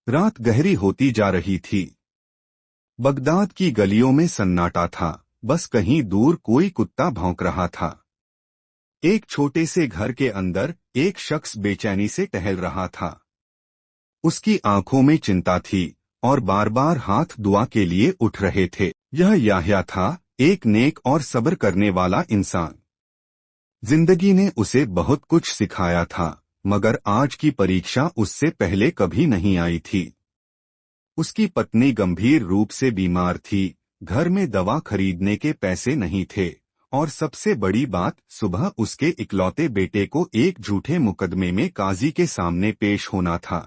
रात गहरी होती जा रही थी। बगदाद की गलियों में सन्नाटा था, बस कहीं दूर कोई कुत्ता भौंक रहा था। एक छोटे से घर के अंदर एक शख्स बेचैनी से टहल रहा था। उसकी आंखों में चिंता थी और बार बार हाथ दुआ के लिए उठ रहे थे। यह याह्या था, एक नेक और सब्र करने वाला इंसान। जिंदगी ने उसे बहुत कुछ सिखाया था, मगर आज की परीक्षा उससे पहले कभी नहीं आई थी। उसकी पत्नी गंभीर रूप से बीमार थी, घर में दवा खरीदने के पैसे नहीं थे, और सबसे बड़ी बात, सुबह उसके इकलौते बेटे को एक झूठे मुकदमे में काजी के सामने पेश होना था।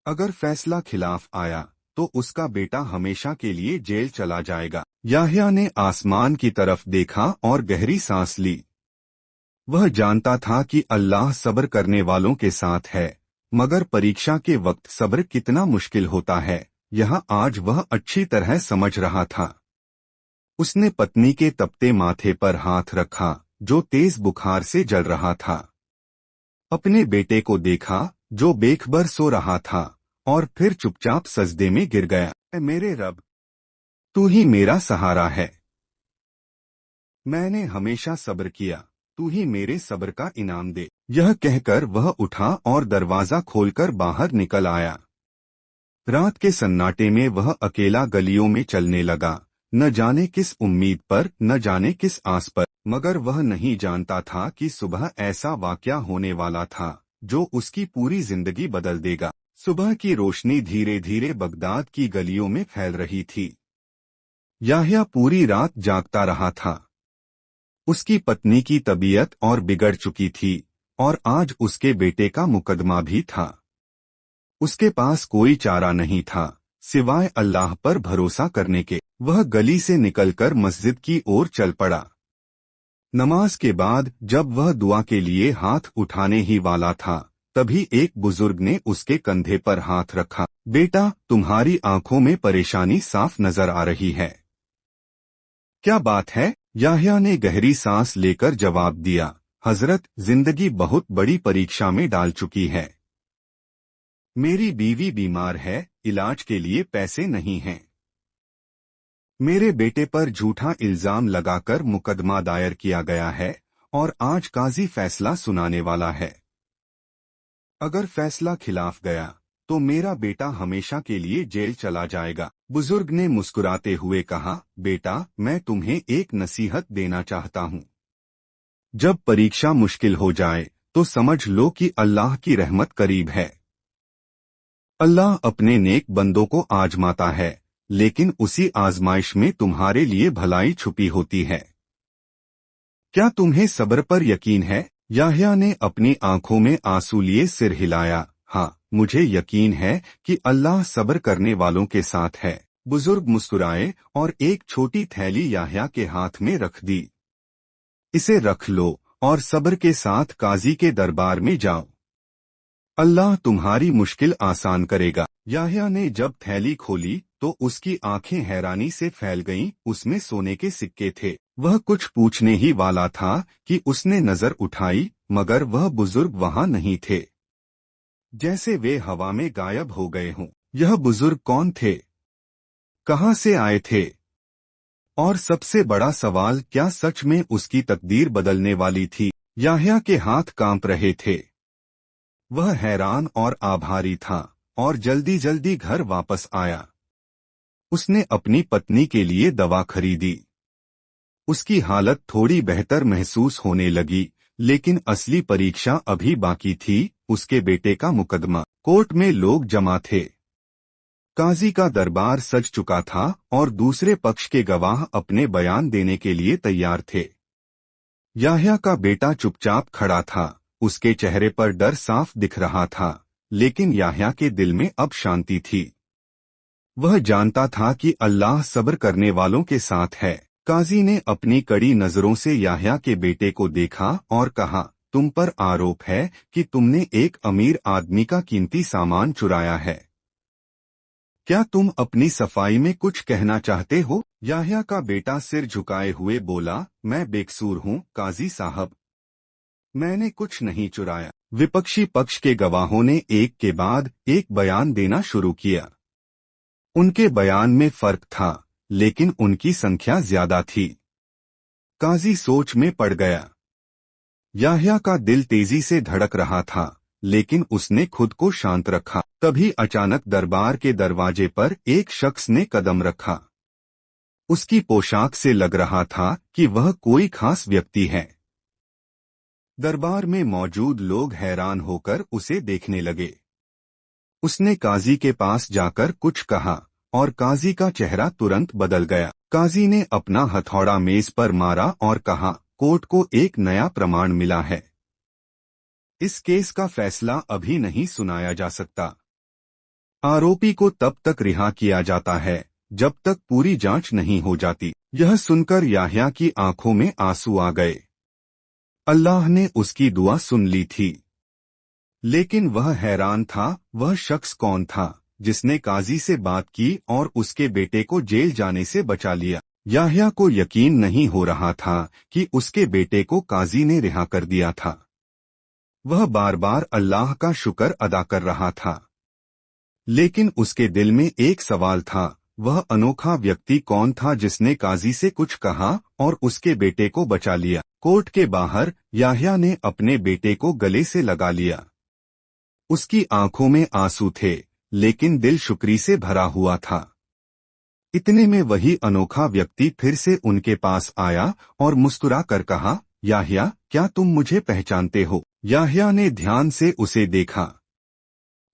अगर फैसला खिलाफ आया तो उसका बेटा हमेशा के लिए जेल चला जाएगा। याह्या ने आसमान की तरफ देखा और गहरी सांस ली। वह जानता था कि अल्लाह सब्र करने वालों के साथ है, मगर परीक्षा के वक्त सब्र कितना मुश्किल होता है, यह आज वह अच्छी तरह समझ रहा था। उसने पत्नी के तपते माथे पर हाथ रखा, जो तेज बुखार से जल रहा था। अपने बेटे को देखा, जो बेखबर सो रहा था, और फिर चुपचाप सजदे में गिर गया। मेरे रब, तू ही मेरा सहारा है। मैंने हमेशा सब्र किया, तू ही मेरे सब्र का इनाम दे। यह कहकर वह उठा और दरवाजा खोलकर बाहर निकल आया। रात के सन्नाटे में वह अकेला गलियों में चलने लगा, न जाने किस उम्मीद पर, न जाने किस आस पर। मगर वह नहीं जानता था कि सुबह ऐसा वाकया होने वाला था जो उसकी पूरी जिंदगी बदल देगा। सुबह की रोशनी धीरे धीरे बगदाद की गलियों में फैल रही थी। याह्या पूरी रात जागता रहा था। उसकी पत्नी की तबीयत और बिगड़ चुकी थी, और आज उसके बेटे का मुकदमा भी था। उसके पास कोई चारा नहीं था, सिवाय अल्लाह पर भरोसा करने के। वह गली से निकलकर मस्जिद की ओर चल पड़ा। नमाज के बाद जब वह दुआ के लिए हाथ उठाने ही वाला था, तभी एक बुजुर्ग ने उसके कंधे पर हाथ रखा। बेटा, तुम्हारी आंखों में परेशानी साफ नजर आ रही है। क्या बात है? याह्या ने गहरी सांस लेकर जवाब दिया, हजरत, जिंदगी बहुत बड़ी परीक्षा में डाल चुकी है। मेरी बीवी बीमार है, इलाज के लिए पैसे नहीं हैं। मेरे बेटे पर झूठा इल्जाम लगाकर मुकदमा दायर किया गया है, और आज काजी फैसला सुनाने वाला है। अगर फैसला खिलाफ गया तो मेरा बेटा हमेशा के लिए जेल चला जाएगा। बुजुर्ग ने मुस्कुराते हुए कहा, बेटा, मैं तुम्हें एक नसीहत देना चाहता हूँ। जब परीक्षा मुश्किल हो जाए तो समझ लो कि अल्लाह की रहमत करीब है। अल्लाह अपने नेक बंदों को आजमाता है, लेकिन उसी आजमाइश में तुम्हारे लिए भलाई छुपी होती है। क्या तुम्हें सब्र पर यकीन है? याह्या ने अपनी आंखों में आंसू लिए सिर हिलाया। हाँ, मुझे यकीन है कि अल्लाह सब्र करने वालों के साथ है। बुजुर्ग मुस्कुराए और एक छोटी थैली याह्या के हाथ में रख दी। इसे रख लो और सब्र के साथ काजी के दरबार में जाओ। अल्लाह तुम्हारी मुश्किल आसान करेगा। याह्या ने जब थैली खोली तो उसकी आंखें हैरानी से फैल गईं। उसमें सोने के सिक्के थे। वह कुछ पूछने ही वाला था कि उसने नजर उठाई, मगर वह बुजुर्ग वहां नहीं थे, जैसे वे हवा में गायब हो गए हों। यह बुजुर्ग कौन थे? कहां से आए थे? और सबसे बड़ा सवाल, क्या सच में उसकी तकदीर बदलने वाली थी? याह्या के हाथ कांप रहे थे। वह हैरान और आभारी था और जल्दी जल्दी घर वापस आया। उसने अपनी पत्नी के लिए दवा खरीदी। उसकी हालत थोड़ी बेहतर महसूस होने लगी, लेकिन असली परीक्षा अभी बाकी थी, उसके बेटे का मुकदमा। कोर्ट में लोग जमा थे। काजी का दरबार सज चुका था और दूसरे पक्ष के गवाह अपने बयान देने के लिए तैयार थे। याह्या का बेटा चुपचाप खड़ा था। उसके चेहरे पर डर साफ दिख रहा था, लेकिन याह्या के दिल में अब शांति थी। वह जानता था कि अल्लाह सब्र करने वालों के साथ है। काजी ने अपनी कड़ी नजरों से याह्या के बेटे को देखा और कहा, तुम पर आरोप है कि तुमने एक अमीर आदमी का कीमती सामान चुराया है। क्या तुम अपनी सफाई में कुछ कहना चाहते हो? याह्या का बेटा सिर झुकाए हुए बोला, मैं बेकसूर हूँ काजी साहब। मैंने कुछ नहीं चुराया। विपक्षी पक्ष के गवाहों ने एक के बाद एक बयान देना शुरू किया। उनके बयान में फर्क था, लेकिन उनकी संख्या ज्यादा थी। काजी सोच में पड़ गया। याह्या का दिल तेजी से धड़क रहा था, लेकिन उसने खुद को शांत रखा। तभी अचानक दरबार के दरवाजे पर एक शख्स ने कदम रखा। उसकी पोशाक से लग रहा था कि वह कोई खास व्यक्ति है। दरबार में मौजूद लोग हैरान होकर उसे देखने लगे। उसने काजी के पास जाकर कुछ कहा और काजी का चेहरा तुरंत बदल गया। काजी ने अपना हथौड़ा मेज पर मारा और कहा, कोर्ट को एक नया प्रमाण मिला है। इस केस का फैसला अभी नहीं सुनाया जा सकता। आरोपी को तब तक रिहा किया जाता है जब तक पूरी जांच नहीं हो जाती। यह सुनकर याह्या की आंखों में आंसू आ गए। अल्लाह ने उसकी दुआ सुन ली थी, लेकिन वह हैरान था, वह शख्स कौन था जिसने काजी से बात की और उसके बेटे को जेल जाने से बचा लिया। याह्या को यकीन नहीं हो रहा था कि उसके बेटे को काजी ने रिहा कर दिया था। वह बार बार अल्लाह का शुक्र अदा कर रहा था, लेकिन उसके दिल में एक सवाल था, वह अनोखा व्यक्ति कौन था जिसने काजी से कुछ कहा और उसके बेटे को बचा लिया। कोर्ट के बाहर याह्या ने अपने बेटे को गले से लगा लिया। उसकी आंखों में आंसू थे, लेकिन दिल शुक्री से भरा हुआ था। इतने में वही अनोखा व्यक्ति फिर से उनके पास आया और मुस्कुरा कर कहा, याह्या, क्या तुम मुझे पहचानते हो? याह्या ने ध्यान से उसे देखा।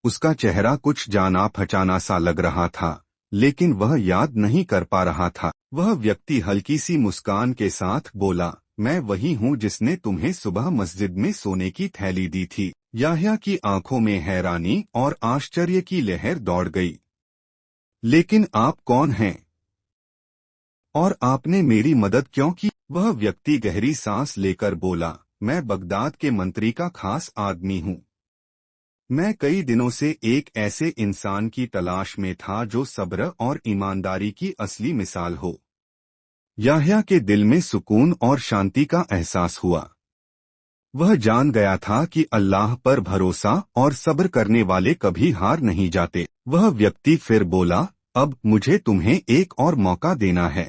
उसका चेहरा कुछ जाना पहचाना सा लग रहा था, लेकिन वह याद नहीं कर पा रहा था। वह व्यक्ति हल्की सी मुस्कान के साथ बोला, मैं वही हूँ जिसने तुम्हें सुबह मस्जिद में सोने की थैली दी थी। याह्या की आंखों में हैरानी और आश्चर्य की लहर दौड़ गई। लेकिन आप कौन हैं? और आपने मेरी मदद क्यों की? वह व्यक्ति गहरी सांस लेकर बोला, मैं बगदाद के मंत्री का खास आदमी हूँ। मैं कई दिनों से एक ऐसे इंसान की तलाश में था जो सब्र और ईमानदारी की असली मिसाल हो। याह्या के दिल में सुकून और शांति का एहसास हुआ। वह जान गया था कि अल्लाह पर भरोसा और सब्र करने वाले कभी हार नहीं जाते। वह व्यक्ति फिर बोला, अब मुझे तुम्हें एक और मौका देना है।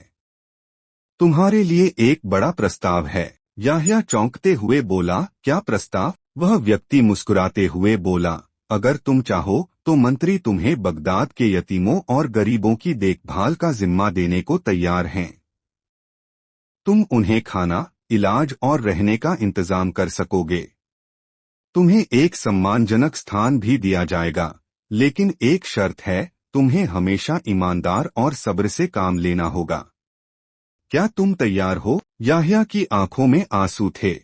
तुम्हारे लिए एक बड़ा प्रस्ताव है। याह्या चौंकते हुए बोला, क्या प्रस्ताव? वह व्यक्ति मुस्कुराते हुए बोला, अगर तुम चाहो तो मंत्री तुम्हें बगदाद के यतीमों और गरीबों की देखभाल का जिम्मा देने को तैयार हैं। तुम उन्हें खाना, इलाज और रहने का इंतजाम कर सकोगे। तुम्हें एक सम्मानजनक स्थान भी दिया जाएगा, लेकिन एक शर्त है, तुम्हें हमेशा ईमानदार और सब्र से काम लेना होगा। क्या तुम तैयार हो? याह्या की आंखों में आंसू थे।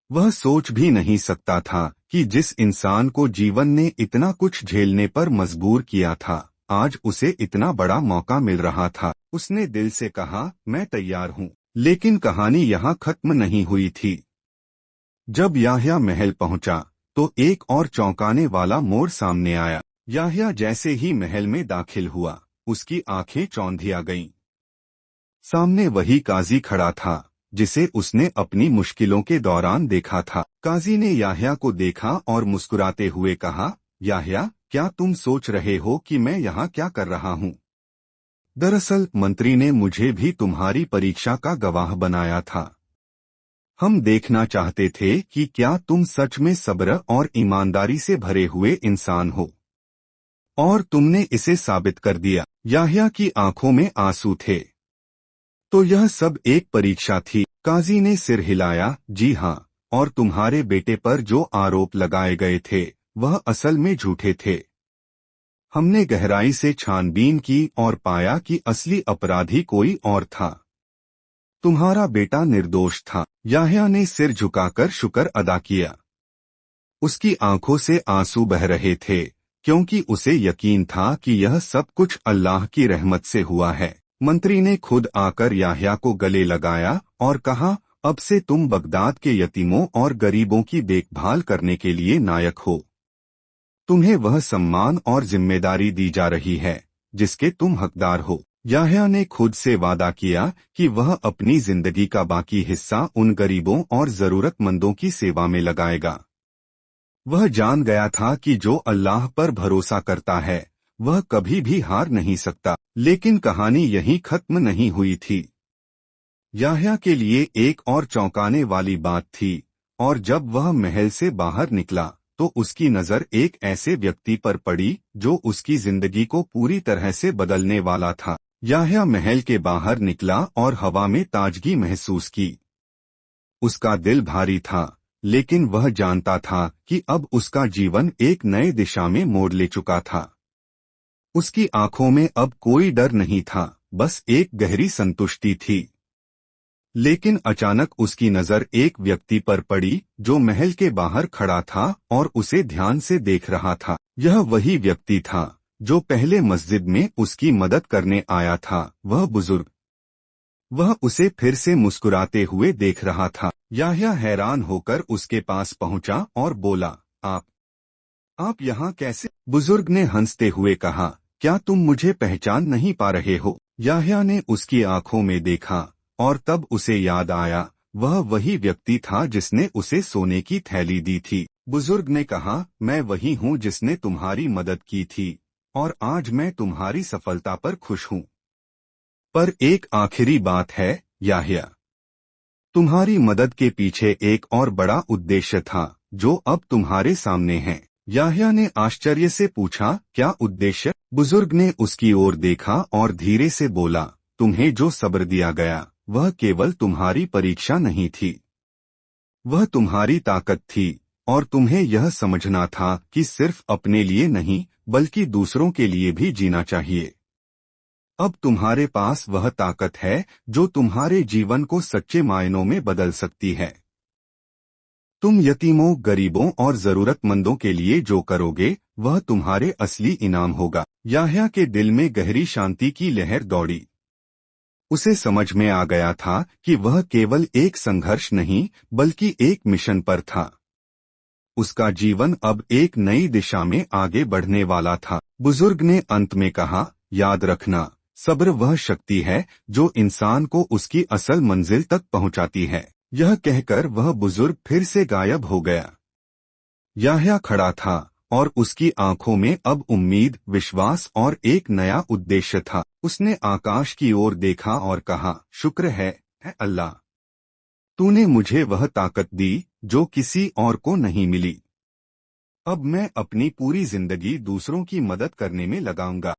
वह सोच भी नहीं सकता था कि जिस इंसान को जीवन ने इतना कुछ झेलने पर मजबूर किया था, आज उसे इतना बड़ा मौका मिल रहा था। उसने दिल से कहा, मैं तैयार हूँ। लेकिन कहानी यहाँ खत्म नहीं हुई थी। जब याह्या महल पहुंचा तो एक और चौंकाने वाला मोड़ सामने आया। याह्या जैसे ही महल में दाखिल हुआ, उसकी आंखें चौंधिया गईं। सामने वही काजी खड़ा था जिसे उसने अपनी मुश्किलों के दौरान देखा था। काजी ने याह्या को देखा और मुस्कुराते हुए कहा, याह्या, क्या तुम सोच रहे हो कि मैं यहाँ क्या कर रहा हूँ? दरअसल मंत्री ने मुझे भी तुम्हारी परीक्षा का गवाह बनाया था। हम देखना चाहते थे कि क्या तुम सच में सब्र और ईमानदारी से भरे हुए इंसान हो, और तुमने इसे साबित कर दिया। याह्या की आंखों में आंसू थे। तो यह सब एक परीक्षा थी? काजी ने सिर हिलाया, जी हाँ, और तुम्हारे बेटे पर जो आरोप लगाए गए थे वह असल में झूठे थे। हमने गहराई से छानबीन की और पाया कि असली अपराधी कोई और था। तुम्हारा बेटा निर्दोष था। याह्या ने सिर झुकाकर शुक्र अदा किया। उसकी आंखों से आंसू बह रहे थे, क्योंकि उसे यकीन था कि यह सब कुछ अल्लाह की रहमत से हुआ है। मंत्री ने खुद आकर याह्या को गले लगाया और कहा, अब से तुम बगदाद के यतीमों और गरीबों की देखभाल करने के लिए नायक हो। तुम्हें वह सम्मान और जिम्मेदारी दी जा रही है जिसके तुम हकदार हो। याह्या ने खुद से वादा किया कि वह अपनी जिंदगी का बाकी हिस्सा उन गरीबों और जरूरतमंदों की सेवा में लगाएगा। वह जान गया था कि जो अल्लाह पर भरोसा करता है वह कभी भी हार नहीं सकता। लेकिन कहानी यहीं खत्म नहीं हुई थी। याह्या के लिए एक और चौंकाने वाली बात थी। और जब वह महल से बाहर निकला तो उसकी नजर एक ऐसे व्यक्ति पर पड़ी जो उसकी जिंदगी को पूरी तरह से बदलने वाला था। याह्या महल के बाहर निकला और हवा में ताजगी महसूस की। उसका दिल भारी था, लेकिन वह जानता था कि अब उसका जीवन एक नए दिशा में मोड़ ले चुका था। उसकी आंखों में अब कोई डर नहीं था, बस एक गहरी संतुष्टि थी। लेकिन अचानक उसकी नजर एक व्यक्ति पर पड़ी जो महल के बाहर खड़ा था और उसे ध्यान से देख रहा था। यह वही व्यक्ति था जो पहले मस्जिद में उसकी मदद करने आया था, वह बुजुर्ग। वह उसे फिर से मुस्कुराते हुए देख रहा था। याह्या हैरान होकर उसके पास पहुंचा और बोला, आप यहाँ कैसे? बुजुर्ग ने हंसते हुए कहा, क्या तुम मुझे पहचान नहीं पा रहे हो? याह्या ने उसकी आंखों में देखा और तब उसे याद आया, वह वही व्यक्ति था जिसने उसे सोने की थैली दी थी। बुजुर्ग ने कहा, मैं वही हूँ जिसने तुम्हारी मदद की थी और आज मैं तुम्हारी सफलता पर खुश हूँ। पर एक आखिरी बात है याह्या, तुम्हारी मदद के पीछे एक और बड़ा उद्देश्य था जो अब तुम्हारे सामने है। याह्या ने आश्चर्य से पूछा, क्या उद्देश्य? बुजुर्ग ने उसकी ओर देखा और धीरे से बोला, तुम्हें जो सब्र दिया गया वह केवल तुम्हारी परीक्षा नहीं थी, वह तुम्हारी ताकत थी। और तुम्हें यह समझना था कि सिर्फ अपने लिए नहीं बल्कि दूसरों के लिए भी जीना चाहिए। अब तुम्हारे पास वह ताकत है जो तुम्हारे जीवन को सच्चे मायनों में बदल सकती है। तुम यतीमों, गरीबों और जरूरतमंदों के लिए जो करोगे वह तुम्हारे असली इनाम होगा। याह्या के दिल में गहरी शांति की लहर दौड़ी। उसे समझ में आ गया था कि वह केवल एक संघर्ष नहीं बल्कि एक मिशन पर था। उसका जीवन अब एक नई दिशा में आगे बढ़ने वाला था। बुजुर्ग ने अंत में कहा, याद रखना, सब्र वह शक्ति है जो इंसान को उसकी असल मंजिल तक पहुंचाती है। यह कहकर वह बुजुर्ग फिर से गायब हो गया। याह्या खड़ा था और उसकी आंखों में अब उम्मीद, विश्वास और एक नया उद्देश्य था। उसने आकाश की ओर देखा और कहा, शुक्र है अल्लाह, तूने मुझे वह ताकत दी जो किसी और को नहीं मिली। अब मैं अपनी पूरी जिंदगी दूसरों की मदद करने में लगाऊंगा।